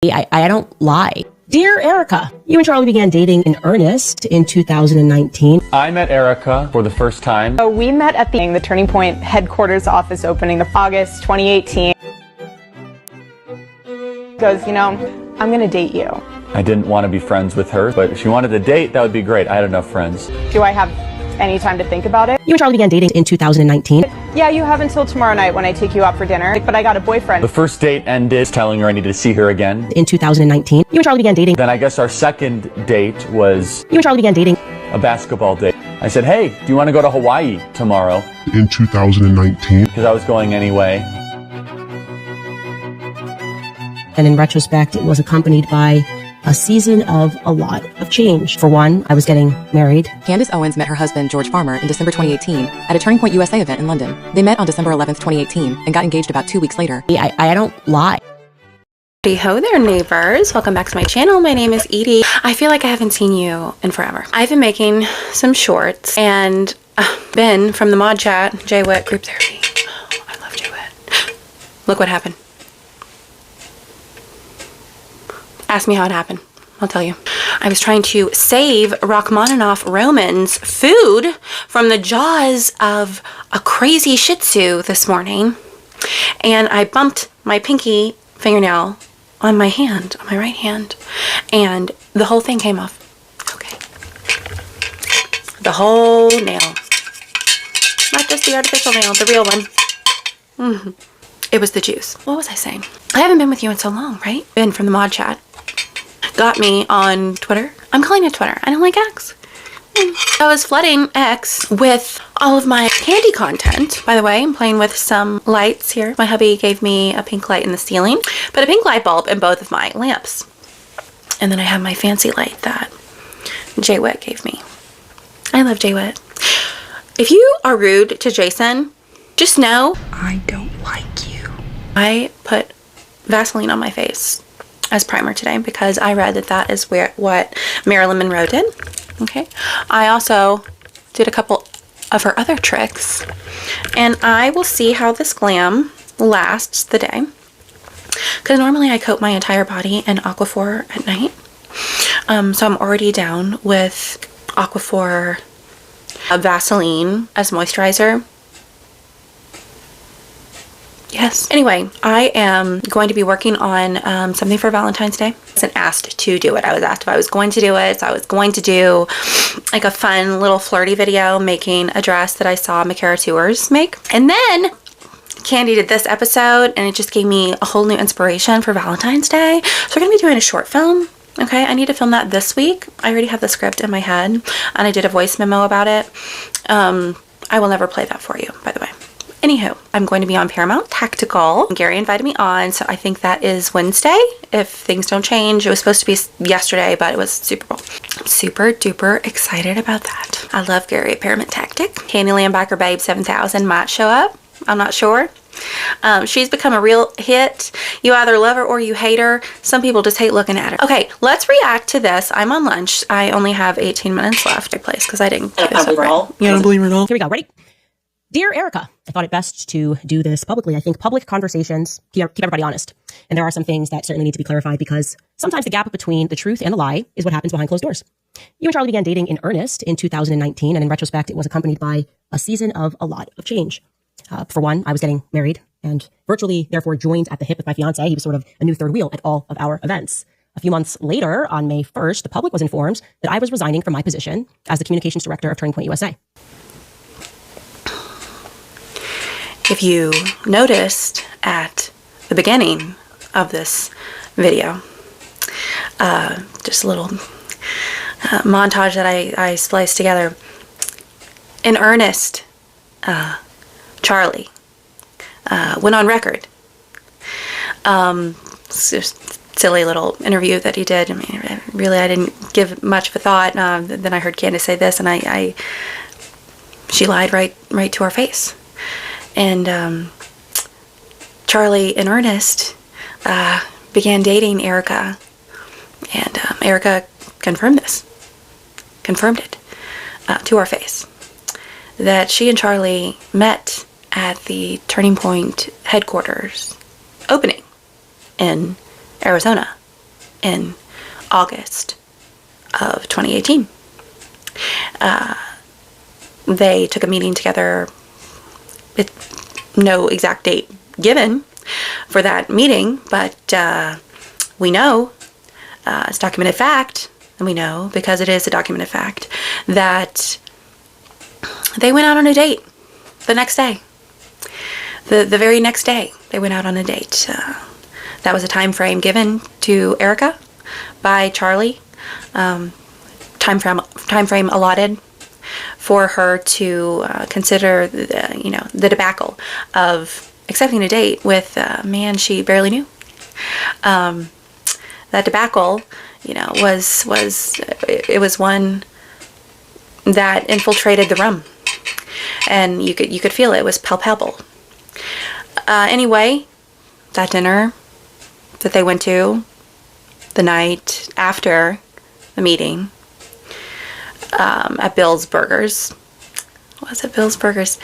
I don't lie. Dear Erika, you and Charlie began dating in earnest in 2019. I met Erika for the first time. So we met at the Turning Point headquarters office opening of August 2018. Goes, you know, I'm gonna date you. I didn't want to be friends with her, but if she wanted to date, that would be great. I had enough friends. Do I have any time to think about it? You and Charlie began dating in 2019. Yeah, you have until tomorrow night when I take you out for dinner. But I got a boyfriend. The first date ended telling her I needed to see her again. In 2019. You and Charlie began dating. Then I guess our second date was You and Charlie began dating. a basketball date. I said, hey, do you want to go to Hawaii tomorrow? In 2019. Because I was going anyway. And in retrospect, it was accompanied by a season of a lot of change. For one, I was getting married. Candace Owens met her husband, George Farmer, in December 2018 at a Turning Point USA event in London. They met on December 11th, 2018 and got engaged about 2 weeks later. I don't lie. Ho there, neighbors. Welcome back to my channel. My name is Edie. I feel like I haven't seen you in forever. I've been making some shorts, and Ben from the mod chat, JWet Group Therapy. Oh, I love JWet. Look what happened. Ask me how it happened. I'll tell you. I was trying to save Rachmaninoff Roman's food from the jaws of a crazy Shih Tzu this morning, and I bumped my pinky fingernail on my hand, on my right hand, and the whole thing came off. Okay. The whole nail. Not just the artificial nail, the real one. It was the juice. What was I saying? I haven't been with you in so long, right? Ben from the mod chat got me on Twitter. I'm calling it Twitter. I don't like X. I was flooding X with all of my candy content. By the way, I'm playing with some lights here. My hubby gave me a pink light in the ceiling, but a pink light bulb in both of my lamps. And then I have my fancy light that JWet gave me. I love JWet. If you are rude to Jason, just know I don't like you. I put Vaseline on my face as primer today because I read that that is what Marilyn Monroe did. Okay. I also did a couple of her other tricks, and I will see how this glam lasts the day, because normally I coat my entire body in Aquaphor at night. So I'm already down with Aquaphor Vaseline as moisturizer. Yes. Anyway, I am going to be working on something for Valentine's Day. I wasn't asked to do it. I was asked if I was going to do it. So I was going to do like a fun little flirty video making a dress that I saw Makara Tours make. And then Candy did this episode, and it just gave me a whole new inspiration for Valentine's Day. So we're going to be doing a short film. Okay, I need to film that this week. I already have the script in my head, and I did a voice memo about it. I will never play that for you, by the way. Anywho, I'm going to be on Paramount Tactical. Gary invited me on, so I think that is Wednesday, if things don't change. It was supposed to be yesterday, but it was Super Bowl. I'm super duper excited about that. I love Gary at Paramount Tactic. Candyland Biker Babe 7000 might show up. I'm not sure. She's become a real hit. You either love her or you hate her. Some people just hate looking at her. Okay, let's react to this. I'm on lunch. I only have 18 minutes left. Because I didn't do this up right. You don't believe it at all? Here we go. Ready? Dear Erika, I thought it best to do this publicly. I think public conversations keep everybody honest. And there are some things that certainly need to be clarified, because sometimes the gap between the truth and the lie is what happens behind closed doors. You and Charlie began dating in earnest in 2019, and in retrospect, it was accompanied by a season of a lot of change. For one, I was getting married and virtually, therefore, joined at the hip with my fiance. He was sort of a new third wheel at all of our events. A few months later, on May 1st, the public was informed that I was resigning from my position as the communications director of Turning Point USA. If you noticed at the beginning of this video, just a little montage that I spliced together. In earnest, Charlie went on record. It's just silly little interview that he did. I mean, really, I didn't give much of a thought. Then I heard Candace say this, and she lied right to our face. And Charlie, in earnest, began dating Erika, and Erika confirmed it to our face, that she and Charlie met at the Turning Point headquarters opening in Arizona in August of 2018. They took a meeting together, with no exact date given for that meeting, but we know, it's documented fact, and we know because it is a documented fact, that they went out on a date the next day. The very next day, they went out on a date. That was a time frame given to Erika by Charlie. Time frame allotted for her to consider the debacle of accepting a date with a man she barely knew. That debacle, was one that infiltrated the room, and you could feel it. It was palpable. Anyway, that dinner that they went to the night after the meeting at Bill's Burgers. Was it Bill's Burgers?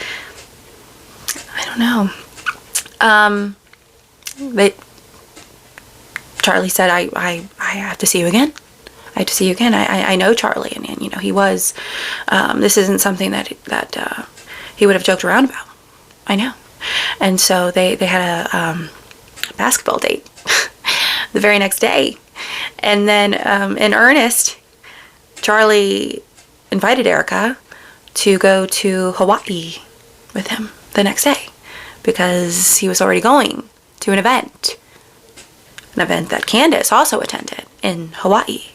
I don't know. Charlie said, I have to see you again. I have to see you again. I know Charlie, and he was, this isn't something that he would have joked around about. I know. And so they had a basketball date the very next day. And then in earnest, Charlie invited Erika to go to Hawaii with him the next day because he was already going to an event that Candace also attended in Hawaii.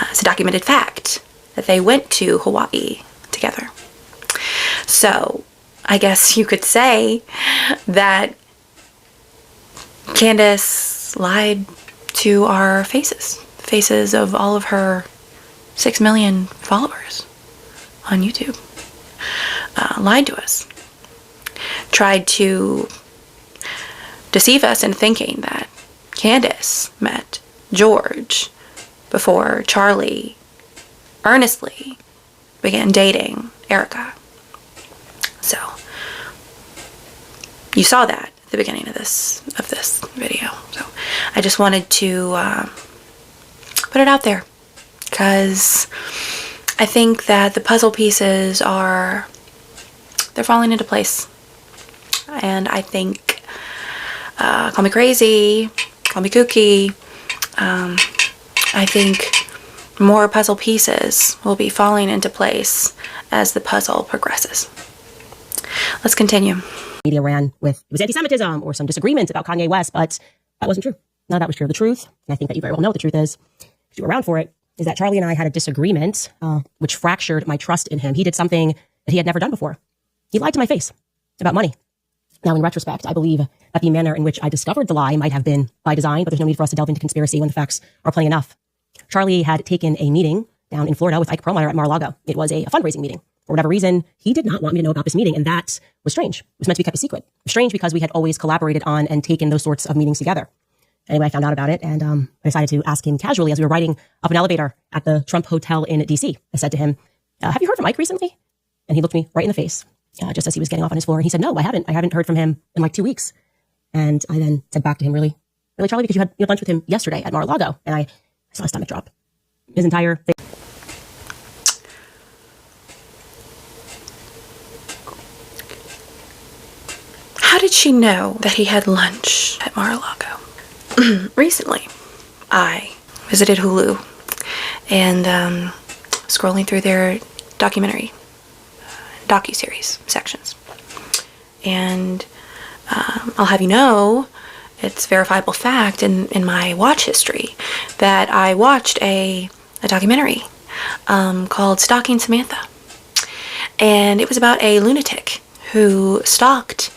It's a documented fact that they went to Hawaii together. So I guess you could say that Candace lied to our faces of all of her 6 million followers on YouTube. Lied to us. Tried to deceive us into thinking that Candace met George before Charlie earnestly began dating Erika. So you saw that at the beginning of this video. So I just wanted to put it out there because I think that the puzzle pieces they're falling into place. And I think, call me crazy, call me kooky, I think more puzzle pieces will be falling into place as the puzzle progresses. Let's continue. Media ran with, it was anti-Semitism or some disagreements about Kanye West, but that wasn't true. None of that was true. The truth, and I think that you very well know what the truth is, because you were around for it, is that Charlie and I had a disagreement, which fractured my trust in him. He did something that he had never done before. He lied to my face about money. Now, in retrospect, I believe that the manner in which I discovered the lie might have been by design, but there's no need for us to delve into conspiracy when the facts are plain enough. Charlie had taken a meeting down in Florida with Ike Perlmutter at Mar-a-Lago. It was a fundraising meeting. For whatever reason, he did not want me to know about this meeting, and that was strange. It was meant to be kept a secret. Strange because we had always collaborated on and taken those sorts of meetings together. Anyway, I found out about it, and I decided to ask him casually as we were riding up an elevator at the Trump Hotel in D.C. I said to him, have you heard from Ike recently? And he looked me right in the face, just as he was getting off on his floor. And he said, no, I haven't. I haven't heard from him in like 2 weeks. And I then said back to him, really, Charlie, because you had lunch with him yesterday at Mar-a-Lago. And I saw a stomach drop. His entire face. How did she know that he had lunch at Mar-a-Lago? Recently, I visited Hulu and scrolling through their docuseries sections. And I'll have you know, it's verifiable fact in my watch history that I watched a documentary called Stalking Samantha. And it was about a lunatic who stalked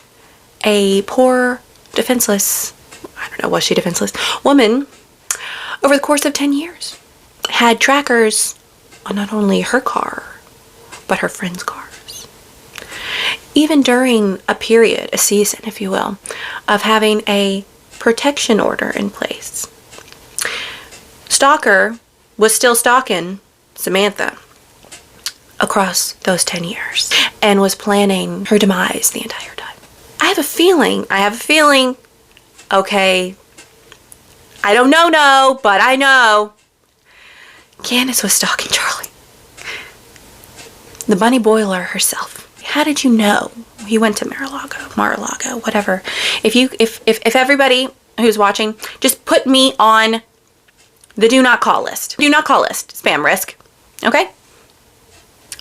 a poor, defenseless, I don't know, was she defenseless, woman over the course of 10 years. Had trackers on not only her car, but her friends' cars. Even during a period, a season, if you will, of having a protection order in place. Stalker was still stalking Samantha across those 10 years and was planning her demise the entire time. I have a feeling, okay, I don't know, but I know. Candace was stalking Charlie. The bunny boiler herself. How did you know? He went to Mar-a-Lago, whatever. If everybody who's watching, just put me on the do not call list. Do not call list. Spam risk. Okay?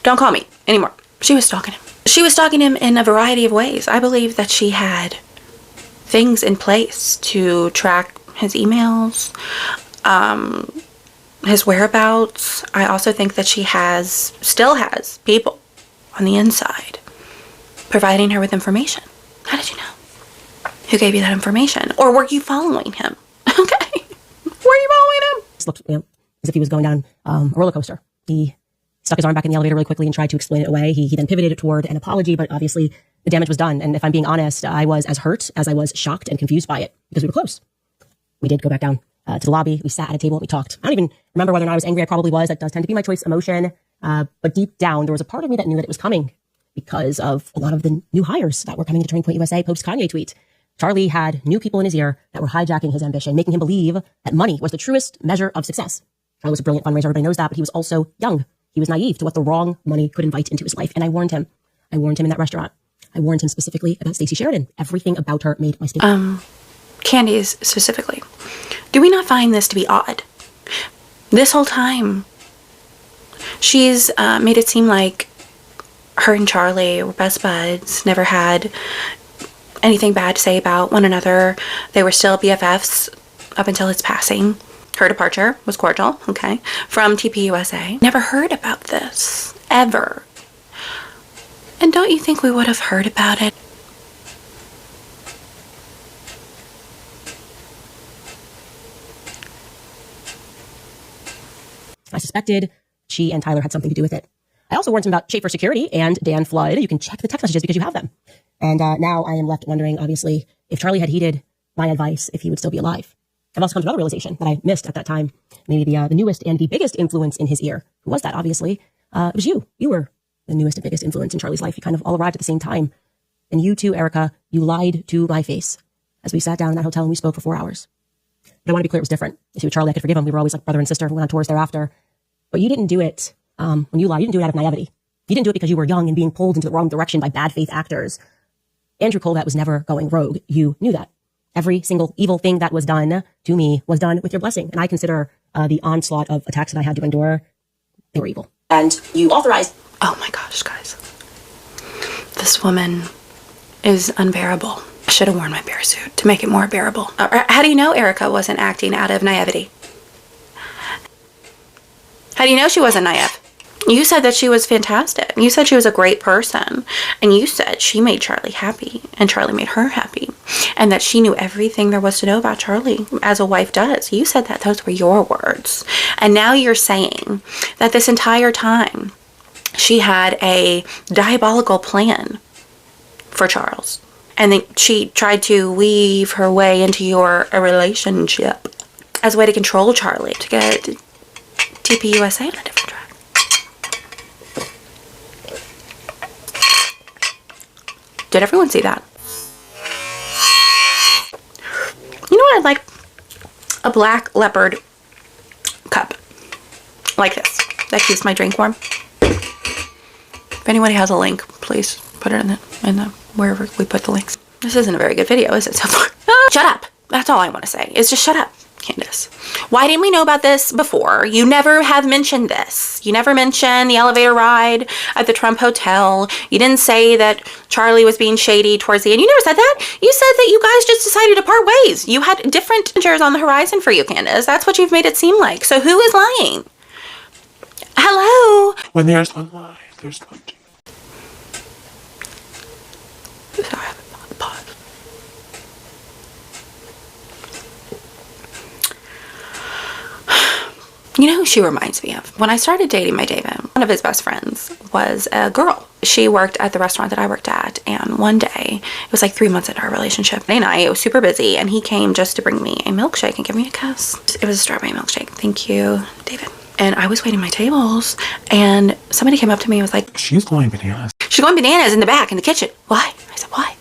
Don't call me anymore. She was stalking him. She was stalking him in a variety of ways. I believe that she had things in place to track his emails, his whereabouts. I also think that she still has people on the inside providing her with information. How did you know? Who gave you that information? Or were you following him? Okay. Were you following him? It looked, as if he was going down a roller coaster. He stuck his arm back in the elevator really quickly and tried to explain it away. He then pivoted toward an apology, but obviously the damage was done. And if I'm being honest, I was as hurt as I was shocked and confused by it because we were close. We did go back down to the lobby. We sat at a table and we talked. I don't even remember whether or not I was angry. I probably was. That does tend to be my choice emotion. But deep down, there was a part of me that knew that it was coming because of a lot of the new hires that were coming to Turning Point USA post Kanye tweet. Charlie had new people in his ear that were hijacking his ambition, making him believe that money was the truest measure of success. Charlie was a brilliant fundraiser. Everybody knows that, but he was also young. He was naive to what the wrong money could invite into his life. And I warned him. I warned him in that restaurant. I warned him specifically about Stacey Sheridan. Everything about her made my statement. Candace specifically. Do we not find this to be odd? This whole time, she's made it seem like her and Charlie were best buds, never had anything bad to say about one another. They were still BFFs up until his passing. Her departure was cordial, okay, from TPUSA. Never heard about this, ever. And don't you think we would have heard about it? I suspected she and Tyler had something to do with it. I also warned him about Schaefer Security and Dan Flood. You can check the text messages because you have them. And now I am left wondering, obviously, if Charlie had heeded my advice, if he would still be alive. I've also come to another realization that I missed at that time. Maybe the newest and the biggest influence in his ear. Who was that, obviously? It was you. You were the newest and biggest influence in Charlie's life. You kind of all arrived at the same time. And you too, Erika, you lied to my face as we sat down in that hotel and we spoke for 4 hours. But I want to be clear, it was different. You see, with Charlie, I could forgive him. We were always like brother and sister. We went on tours thereafter. But you didn't do it, when you lied, you didn't do it out of naivety. You didn't do it because you were young and being pulled into the wrong direction by bad faith actors. Andrew Colvat was never going rogue. You knew that. Every single evil thing that was done to me was done with your blessing. And I consider the onslaught of attacks that I had to endure, they were evil. And you authorized... Oh my gosh, guys. This woman is unbearable. I should have worn my bear suit to make it more bearable. How do you know Erika wasn't acting out of naivety? How do you know she wasn't naive? You said that she was fantastic. You said she was a great person. And you said she made Charlie happy. And Charlie made her happy. And that she knew everything there was to know about Charlie, as a wife does. You said that. Those were your words. And now you're saying that this entire time, she had a diabolical plan for Charles. And then she tried to weave her way into your relationship as a way to control Charlie, to get TPUSA on a different track. Did everyone see that? You know what I'd like? A black leopard cup. Like this. That keeps my drink warm. If anybody has a link, please put it in the wherever we put the links. This isn't a very good video, is it so far? Shut up. That's all I want to say, is just shut up, Candace. Why didn't we know about this before? You never have mentioned this. You never mentioned the elevator ride at the Trump Hotel. You didn't say that Charlie was being shady towards the end. You never said that. You said that you guys just decided to part ways. You had different adventures on the horizon for you, Candace. That's what you've made it seem like. So who is lying? Hello? When there's one lie, there's one truth. Sorry, I have a pause. You know who she reminds me of? When I started dating my David, one of his best friends was a girl. She worked at the restaurant that I worked at, and one day, it was like 3 months into our relationship, and I was super busy, and he came just to bring me a milkshake and give me a kiss. It was a strawberry milkshake. Thank you, David. And I was waiting my tables, and somebody came up to me and was like, She's going bananas. She's going bananas in the back, in the kitchen. Why? I said, why?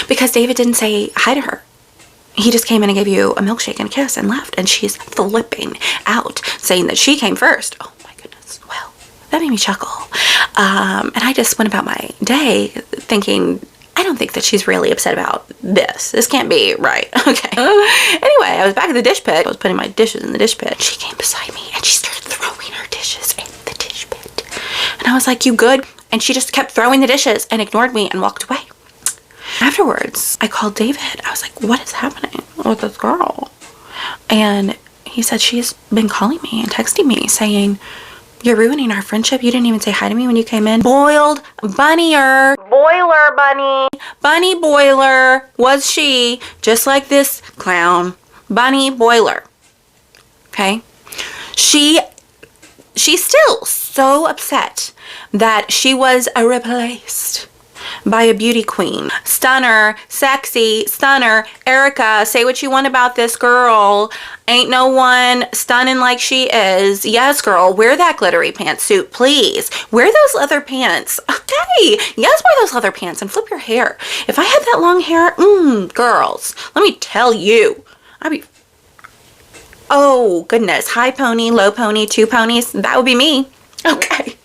Because David didn't say hi to her. he just came in and gave you a milkshake and a kiss and left. And she's flipping out, saying that she came first. Oh my goodness. Well, that made me chuckle. And I just went about my day thinking, I don't think that she's really upset about this. This can't be right. Okay. Anyway, I was back at the dish pit. I was putting my dishes in the dish pit. She came beside me and she started throwing her dishes in the dish pit. And I was like, you good? And she just kept throwing the dishes and ignored me and walked away. Afterwards, I called David. I was like, what is happening with this girl? And he said she's been calling me and texting me saying, you're ruining our friendship. You didn't even say hi to me when you came in. Boiled bunnier. Boiler bunny. Bunny boiler was she, just like this clown. Bunny boiler. Okay? She's still so upset that she was replaced by a beauty queen. Stunner, sexy, stunner. Erika, say what you want about this girl. Ain't no one stunning like she is. Yes, girl, wear that glittery pantsuit, please. Wear those leather pants. Okay, yes, wear those leather pants and flip your hair. If I had that long hair, girls, let me tell you, I'd be... Oh, goodness. High pony, low pony, two ponies. That would be me. Okay.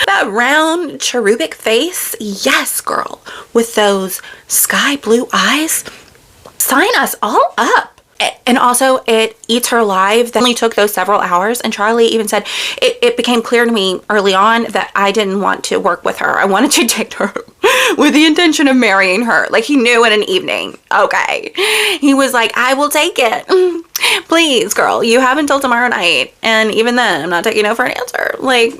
That round cherubic face. Yes, girl. With those sky blue eyes. Sign us all up. And also, it eats her alive. That only took those several hours. And Charlie even said, it became clear to me early on that I didn't want to work with her. I wanted to date her with the intention of marrying her. Like, he knew in an evening. Okay. He was like, I will take it. Please, girl, you have until tomorrow night. And even then, I'm not taking no for an answer. Like,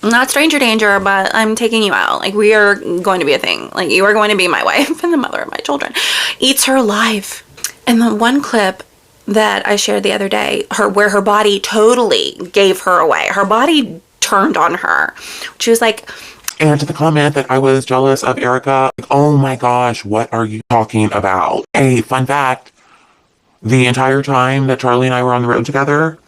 not stranger danger, but I'm taking you out. Like, we are going to be a thing. Like, you are going to be my wife and the mother of my children. Eats her alive. And the one clip that I shared the other day, where her body totally gave her away. Her body turned on her. She was like... And to the comment that I was jealous of Erika, like, oh my gosh, what are you talking about? Hey, fun fact, the entire time that Charlie and I were on the road together,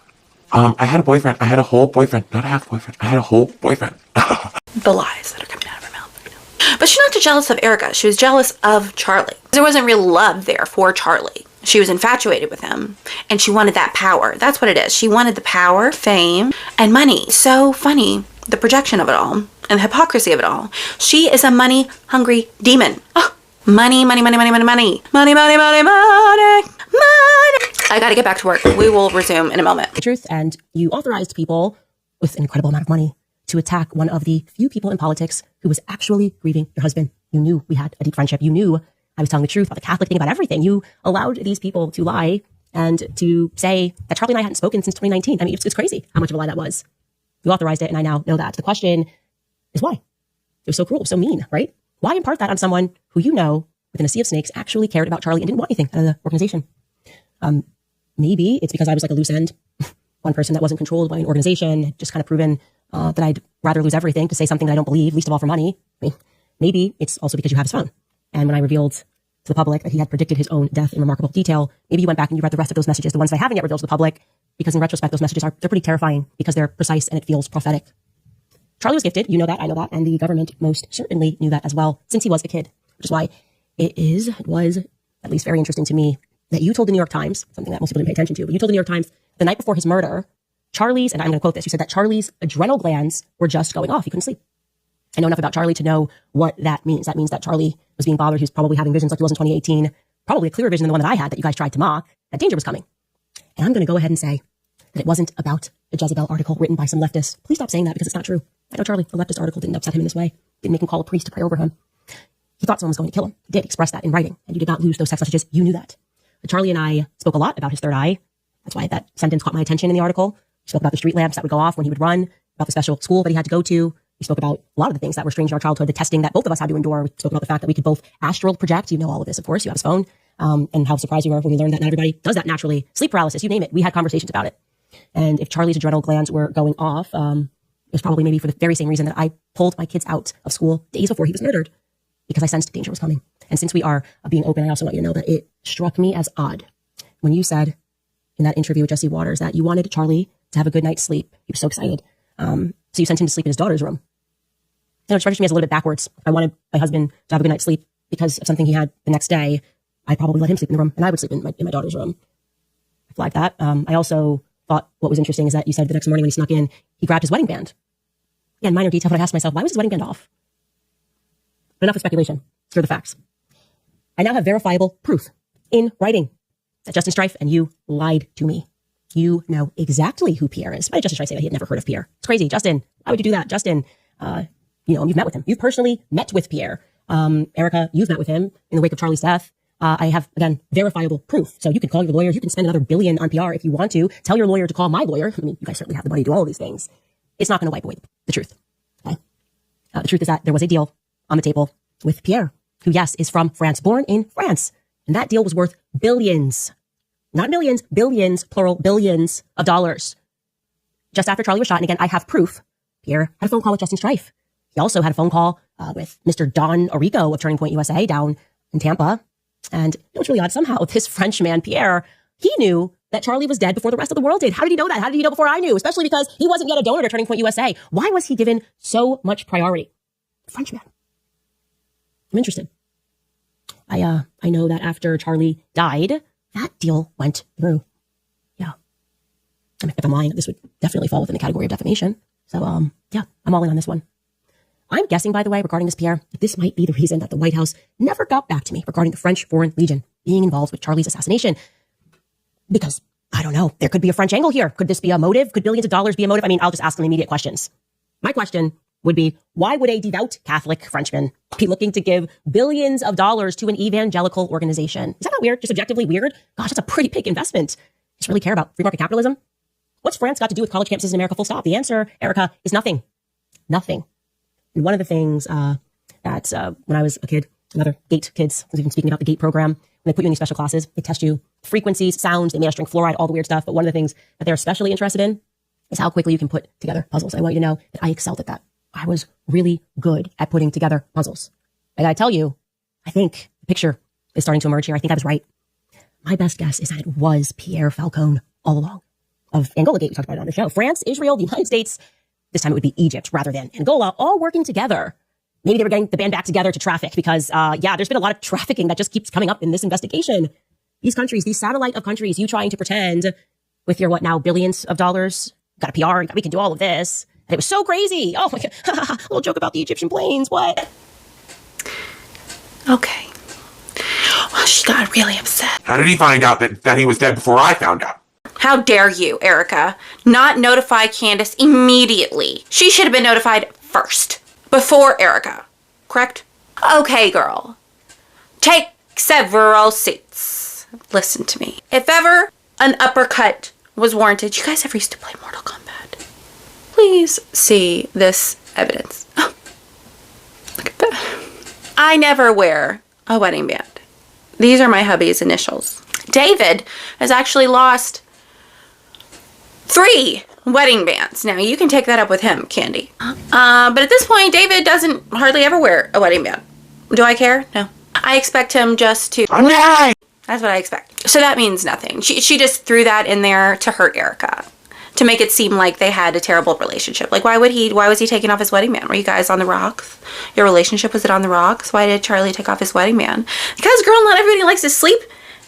I had a boyfriend. I had a whole boyfriend. Not a half boyfriend. I had a whole boyfriend. The lies that are coming out of her mouth. But she's not just jealous of Erika. She was jealous of Charlie. There wasn't real love there for Charlie. She was infatuated with him, and she wanted that power. That's what it is. She wanted the power, fame, and money. So funny, the projection of it all, and the hypocrisy of it all. She is a money-hungry demon. Oh, money, money, money, money, money, money. Money, money, money, money, money. I gotta get back to work. We will resume in a moment. The truth, and you authorized people with an incredible amount of money to attack one of the few people in politics who was actually grieving your husband. You knew we had a deep friendship. You knew I was telling the truth about the Catholic thing, about everything. You allowed these people to lie and to say that Charlie and I hadn't spoken since 2019. I mean, it's crazy how much of a lie that was. You authorized it, and I now know that. The question is why? It was so cruel, so mean, right? Why impart that on someone who you know, within a sea of snakes, actually cared about Charlie and didn't want anything out of the organization? Maybe it's because I was like a loose end. One person that wasn't controlled by an organization, had just kind of proven that I'd rather lose everything to say something that I don't believe, least of all for money. I mean, maybe it's also because you have his phone. And when I revealed to the public that he had predicted his own death in remarkable detail, maybe you went back and you read the rest of those messages, the ones that I haven't yet revealed to the public, because in retrospect, those messages they're pretty terrifying because they're precise and it feels prophetic. Charlie was gifted. You know that. I know that. And the government most certainly knew that as well, since he was a kid, which is why it was at least very interesting to me that you told the New York Times, something that most people didn't pay attention to, but you told the New York Times the night before his murder, Charlie's, and I'm going to quote this, you said that Charlie's adrenal glands were just going off. He couldn't sleep. I know enough about Charlie to know what that means. That means that Charlie was being bothered. He was probably having visions like he was in 2018, probably a clearer vision than the one that I had that you guys tried to mock, that danger was coming. And I'm going to go ahead and say that it wasn't about a Jezebel article written by some leftist. Please stop saying that because it's not true. I know Charlie, the leftist article didn't upset him in this way. Didn't make him call a priest to pray over him. He thought someone was going to kill him. He did express that in writing, and you did not lose those text messages. You knew that. But Charlie and I spoke a lot about his third eye. That's why that sentence caught my attention in the article. We spoke about the street lamps that would go off when he would run, about the special school that he had to go to. We spoke about a lot of the things that were strange in our childhood, the testing that both of us had to endure. We spoke about the fact that we could both astral project. You know all of this, of course. You have his phone. And how surprised we were when we learned that not everybody does that naturally. Sleep paralysis, you name it. We had conversations about it. And if Charlie's adrenal glands were going off, it was probably maybe for the very same reason that I pulled my kids out of school days before he was murdered, because I sensed danger was coming. And since we are being open, I also want you to know that it struck me as odd when you said in that interview with Jesse Waters that you wanted Charlie to have a good night's sleep. He was so excited. So you sent him to sleep in his daughter's room. You know, it struck me as a little bit backwards. I wanted my husband to have a good night's sleep because of something he had the next day. I'd probably let him sleep in the room, and I would sleep in my daughter's room. I flagged that. I also thought what was interesting is that you said the next morning when he snuck in, he grabbed his wedding band. Again, minor detail, but I asked myself, why was his wedding band off? But enough of speculation. Here are the facts. I now have verifiable proof in writing that Justin Strife and you lied to me. You know exactly who Pierre is. Why did Justin Strife say that he had never heard of Pierre? It's crazy. Justin, why would you do that? Justin, you've met with him. You've personally met with Pierre. Erika, you've met with him in the wake of Charlie's death. I have, again, verifiable proof. So you can call your lawyer. You can spend another $1 billion on PR if you want to. Tell your lawyer to call my lawyer. I mean, you guys certainly have the money to do all of these things. It's not going to wipe away the truth. Okay? The truth is that there was a deal on the table with Pierre, who, yes, is from France, born in France. And that deal was worth billions, not millions, billions, plural, billions of dollars. Just after Charlie was shot, and again, I have proof, Pierre had a phone call with Justin Strife. He also had a phone call with Mr. Don Erika of Turning Point USA down in Tampa. And it was really odd. Somehow, this French man, Pierre, he knew that Charlie was dead before the rest of the world did. How did he know that? How did he know before I knew? Especially because he wasn't yet a donor to Turning Point USA. Why was he given so much priority? Frenchman. I'm interested. I know that after Charlie died, that deal went through. Yeah. I mean, if I'm lying, this would definitely fall within the category of defamation. So, yeah, I'm all in on this one. I'm guessing, by the way, regarding this, Pierre, that this might be the reason that the White House never got back to me regarding the French Foreign Legion being involved with Charlie's assassination. Because, I don't know, there could be a French angle here. Could this be a motive? Could billions of dollars be a motive? I mean, I'll just ask them immediate questions. My question would be, why would a devout Catholic Frenchman be looking to give billions of dollars to an evangelical organization? Is that not weird? Just objectively weird? Gosh, that's a pretty big investment. Just really care about free market capitalism? What's France got to do with college campuses in America? Full stop. The answer, Erika, is nothing. Nothing. And one of the things that when I was a kid, another GATE kids, we've been speaking about the GATE program, when they put you in these special classes, they test you frequencies, sounds, they made us drink fluoride, all the weird stuff. But one of the things that they're especially interested in is how quickly you can put together puzzles. I want you to know that I excelled at that. I was really good at putting together puzzles. I gotta tell you, I think the picture is starting to emerge here. I think I was right. My best guess is that it was Pierre Falcone all along of Angola Gate. We talked about it on the show. France, Israel, the United States. This time it would be Egypt rather than Angola, all working together. Maybe they were getting the band back together to traffic because, there's been a lot of trafficking that just keeps coming up in this investigation. These countries, these satellite of countries, you trying to pretend with your, billions of dollars, got a PR, we can do all of this. And it was so crazy. Oh my God, a little joke about the Egyptian planes, what? Okay. Well, she got really upset. How did he find out that he was dead before I found out? How dare you, Erika, not notify Candace immediately? She should have been notified first, before Erika, correct? Okay, girl. Take several seats. Listen to me. If ever an uppercut was warranted, you guys ever used to play Mortal Kombat? Please see this evidence. Oh, look at that. I never wear a wedding band. These are my hubby's initials. David has actually lost 3 wedding bands. Now, you can take that up with him, Candy. But at this point, David doesn't hardly ever wear a wedding band. Do I care? No. I expect him just to... That's what I expect. So that means nothing. She just threw that in there to hurt Erika, to make it seem like they had a terrible relationship. Like, why was he taking off his wedding band? Were you guys on the rocks? Your relationship, was it on the rocks? Why did Charlie take off his wedding band? Because, girl, not everybody likes to sleep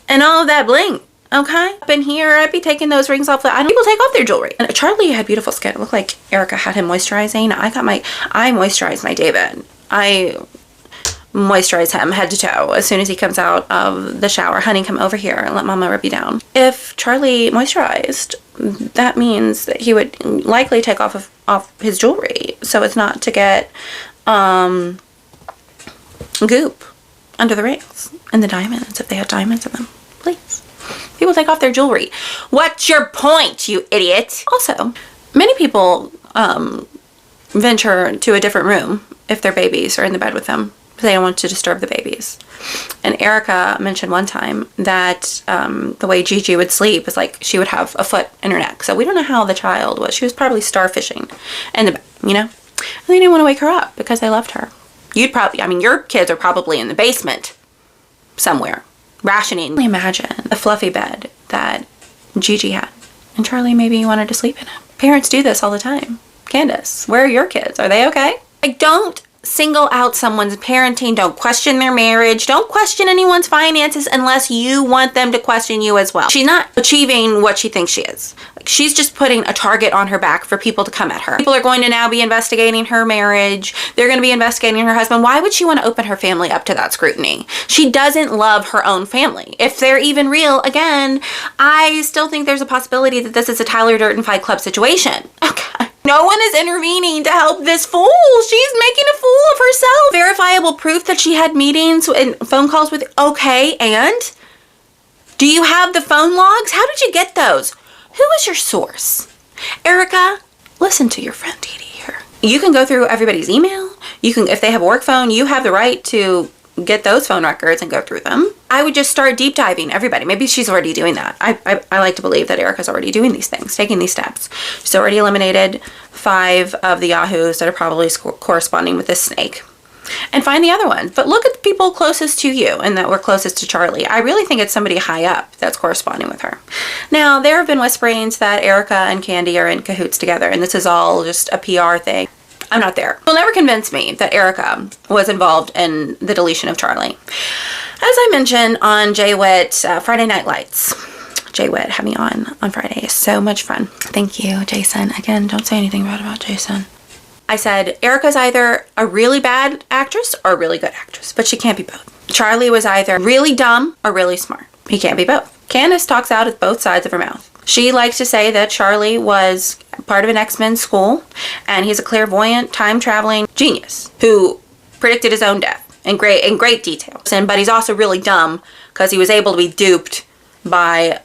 and all of that bling. Okay? Up in here, I'd be taking those rings off. I know people take off their jewelry. And Charlie had beautiful skin. It looked like Erika had him moisturizing. I moisturize my David. I moisturize him head to toe as soon as he comes out of the shower. Honey, come over here and let mama rub you down. If Charlie moisturized, that means that he would likely take off his jewelry so as not to get goop under the rings and the diamonds if they had diamonds in them. Please. People take off their jewelry. What's your point, you idiot? Also, many people venture to a different room if their babies are in the bed with them. They don't want to disturb the babies. And Erika mentioned one time that the way Gigi would sleep is like she would have a foot in her neck. So we don't know how the child was. She was probably starfishing in the bed, And they didn't want to wake her up because they loved her. Your kids are probably in the basement somewhere, rationing. Imagine the fluffy bed that Gigi had. And Charlie maybe wanted to sleep in it. Parents do this all the time. Candace, where are your kids? Are they okay? I don't single out someone's parenting. Don't question their marriage. Don't question anyone's finances unless you want them to question you as well. She's not achieving what she thinks she is. Like, she's just putting a target on her back for people to come at her. People are going to now be investigating her marriage. They're going to be investigating her husband. Why would she want to open her family up to that scrutiny? She doesn't love her own family. If they're even real, again, I still think there's a possibility that this is a Tyler Durden Fight Club situation. Okay. No one is intervening to help this fool. She's making a fool of herself. Verifiable proof that she had meetings and phone calls with, okay, and? Do you have the phone logs? How did you get those? Who is your source? Erika, listen to your friend Dee Dee here. You can go through everybody's email. You can, if they have a work phone, you have the right to get those phone records and go through them. I would just start deep diving everybody. Maybe she's already doing that. I like to believe that Erika's already doing these things, taking these steps. She's already eliminated 5 of the yahoos that are probably corresponding with this snake. And find the other one. But look at the people closest to you and that were closest to Charlie. I really think it's somebody high up that's corresponding with her. Now, there have been whisperings that Erika and Candy are in cahoots together, and this is all just a PR thing. I'm not there. You'll never convince me that Erika was involved in the deletion of Charlie. As I mentioned on Jay Witt Friday Night Lights. Jay Witt had me on Friday. So much fun. Thank you, Jason. Again, don't say anything bad about Jason. I said Erika's either a really bad actress or a really good actress, but she can't be both. Charlie was either really dumb or really smart. He can't be both. Candace talks out of both sides of her mouth. She likes to say that Charlie was part of an X-Men school, and he's a clairvoyant, time-traveling genius who predicted his own death in great detail. But he's also really dumb because he was able to be duped by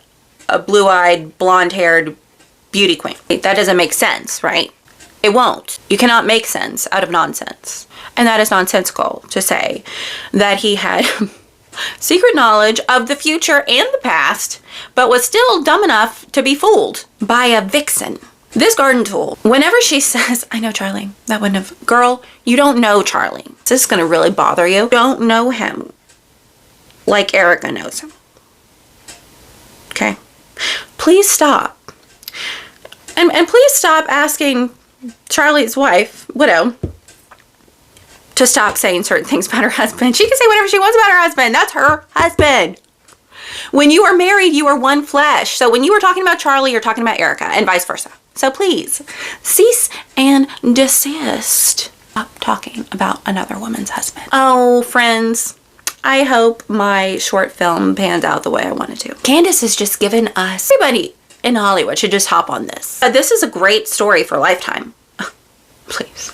a blue-eyed, blonde-haired beauty queen. That doesn't make sense, right? It won't. You cannot make sense out of nonsense. And that is nonsensical to say that he had secret knowledge of the future and the past, but was still dumb enough to be fooled by a vixen. This garden tool, whenever she says, I know Charlie, that wouldn't have, girl, you don't know Charlie. This is going to really bother you. Don't know him like Erika knows him. Okay? Please stop. And please stop asking Charlie's wife, widow, to stop saying certain things about her husband. She can say whatever she wants about her husband. That's her husband. When you are married, you are one flesh. So when you are talking about Charlie, you're talking about Erika and vice versa. So please, cease and desist. Stop talking about another woman's husband. Oh, friends, I hope my short film pans out the way I wanted to. Candace has just given us, everybody in Hollywood should just hop on this. This is a great story for Lifetime. Please.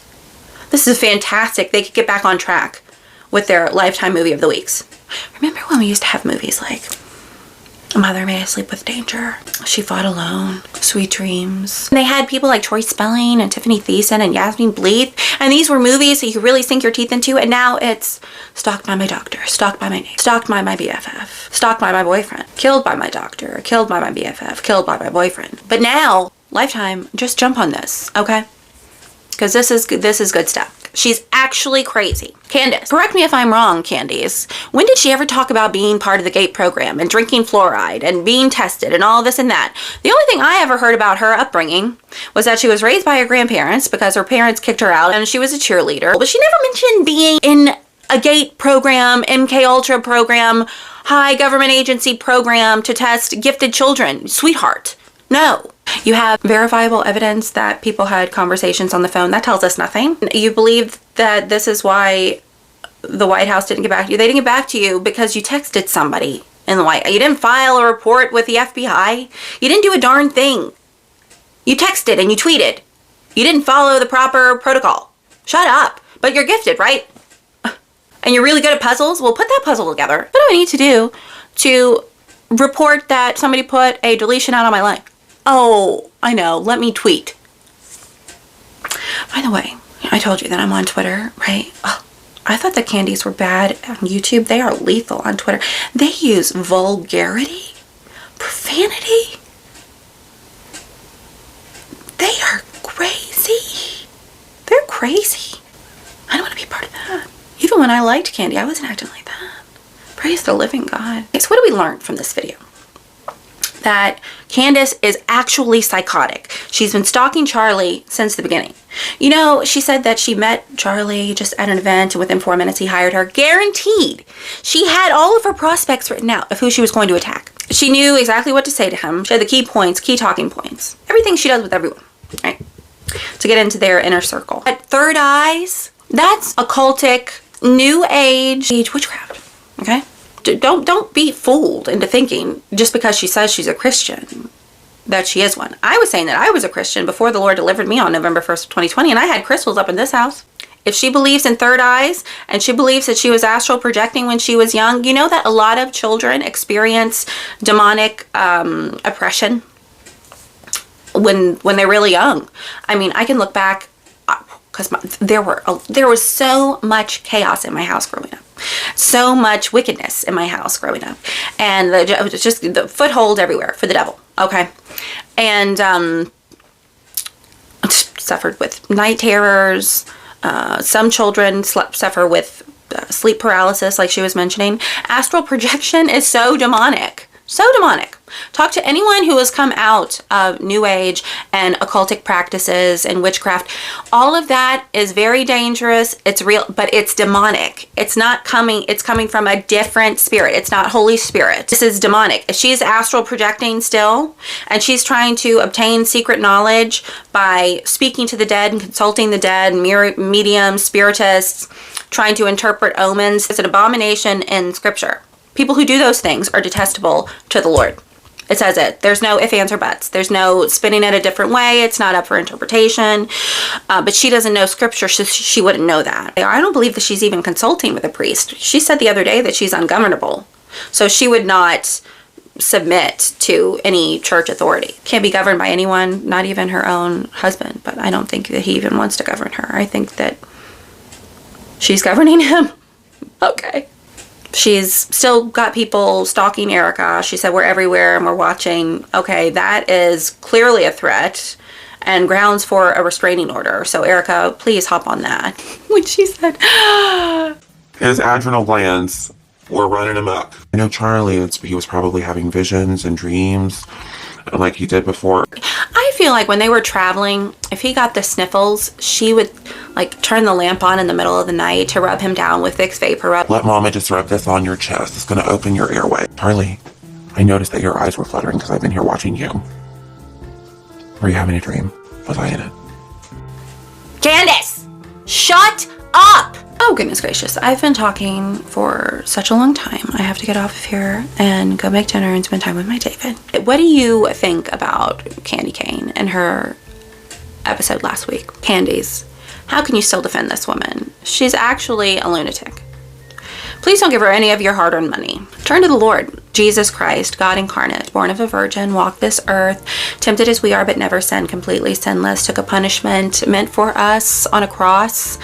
This is fantastic. They could get back on track with their Lifetime movie of the weeks. Remember when we used to have movies like A Mother Made Us Sleep with Danger, She Fought Alone, Sweet Dreams. And they had people like Tori Spelling and Tiffany Thiessen and Yasmin Bleeth. And these were movies that you could really sink your teeth into. And now it's stalked by my doctor, stalked by my neighbor, stalked by my BFF, stalked by my boyfriend, killed by my doctor, killed by my BFF, killed by my boyfriend. But now, Lifetime, just jump on this, okay? Because this is good stuff. She's actually crazy. Candace, correct me if I'm wrong, Candace. When did she ever talk about being part of the GATE program and drinking fluoride and being tested and all this and that? The only thing I ever heard about her upbringing was that she was raised by her grandparents because her parents kicked her out and she was a cheerleader. But she never mentioned being in a GATE program, MK Ultra program, high government agency program to test gifted children. Sweetheart. No. You have verifiable evidence that people had conversations on the phone. That tells us nothing. You believe that this is why the White House didn't get back to you. They didn't get back to you because you texted somebody in the White House. You didn't file a report with the FBI. You didn't do a darn thing. You texted and you tweeted. You didn't follow the proper protocol. Shut up. But you're gifted, right? And you're really good at puzzles? Well, put that puzzle together. What do I need to do to report that somebody put a deletion out on my life? Oh, I know. Let me tweet. By the way, I told you that I'm on Twitter, right? Oh, I thought the candies were bad on YouTube. They are lethal on Twitter. They use vulgarity, profanity. They are crazy. They're crazy. I don't want to be part of that. Even when I liked Candy, I wasn't acting like that. Praise the living God. Okay, so what do we learn from this video? That Candace is actually psychotic. She's been stalking Charlie since the beginning. You know, she said that she met Charlie just at an event and within 4 minutes he hired her. Guaranteed. She had all of her prospects written out of who she was going to attack. She knew exactly what to say to him. She had the key points, key talking points. Everything she does with everyone, right? To get into their inner circle. At third eyes, that's occultic, new age witchcraft, okay? Don't be fooled into thinking just because she says she's a Christian that she is one. I was saying that I was a Christian before the Lord delivered me on November 1st, 2020, and I had crystals up in this house. If she believes in third eyes and she believes that she was astral projecting when she was young, you know that a lot of children experience demonic oppression when they're really young. I mean, I can look back because there was so much chaos in my house growing up. So much wickedness in my house growing up, and it was just the foothold everywhere for the devil. Okay, and suffered with night terrors. Some children suffer with sleep paralysis, like she was mentioning. Astral projection is so demonic. So demonic. Talk to anyone who has come out of New Age and occultic practices and witchcraft. All of that is very dangerous. It's real, but it's demonic. It's coming from a different spirit. It's not Holy Spirit. This is demonic. If she's astral projecting still, and she's trying to obtain secret knowledge by speaking to the dead and consulting the dead, mediums, spiritists, trying to interpret omens, it's an abomination in Scripture. People who do those things are detestable to the Lord. It says it. There's no ifs, ands, or buts. There's no spinning it a different way. It's not up for interpretation. But she doesn't know Scripture, so she wouldn't know that. I don't believe that she's even consulting with a priest. She said the other day that she's ungovernable. So she would not submit to any church authority. Can't be governed by anyone, not even her own husband. But I don't think that he even wants to govern her. I think that she's governing him. Okay. She's still got people stalking Erika. She said, we're everywhere and we're watching. Okay, that is clearly a threat and grounds for a restraining order. So Erika, please hop on that. When she said, His adrenal glands were running amok. I know Charlie, he was probably having visions and dreams like he did before. I feel like when they were traveling, if he got the sniffles, she would like turn the lamp on in the middle of the night to rub him down with Vicks Vapor Rub. Let Mama just rub this on your chest. It's going to open your airway. Charlie, I noticed that your eyes were fluttering because I've been here watching you. Were you having a dream? Was I in it? Candace, shut up! Oh, goodness gracious. I've been talking for such a long time. I have to get off of here and go make dinner and spend time with my David. What do you think about Candy Cane and her episode last week? Candies, how can you still defend this woman? She's actually a lunatic. Please don't give her any of your hard-earned money. Turn to the Lord. Jesus Christ, God incarnate, born of a virgin, walked this earth, tempted as we are, but never sinned, completely sinless, took a punishment meant for us on a cross,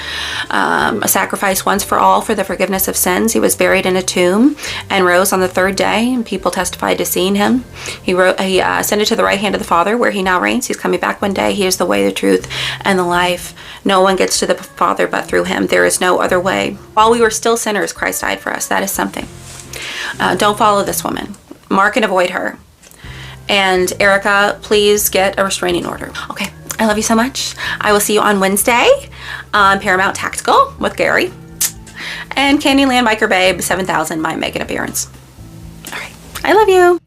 a sacrifice once for all for the forgiveness of sins. He was buried in a tomb and rose on the third day, and people testified to seeing him. He ascended to the right hand of the Father, where he now reigns. He's coming back one day. He is the way, the truth, and the life. No one gets to the Father but through him. There is no other way. While we were still sinners, Christ died for us. That is something. Don't follow this woman. Mark and avoid her. And Erika, please get a restraining order. Okay, I love you so much. I will see you on Wednesday on Paramount Tactical with Gary. And Candyland Biker Babe 7000 might make an appearance. All right, I love you.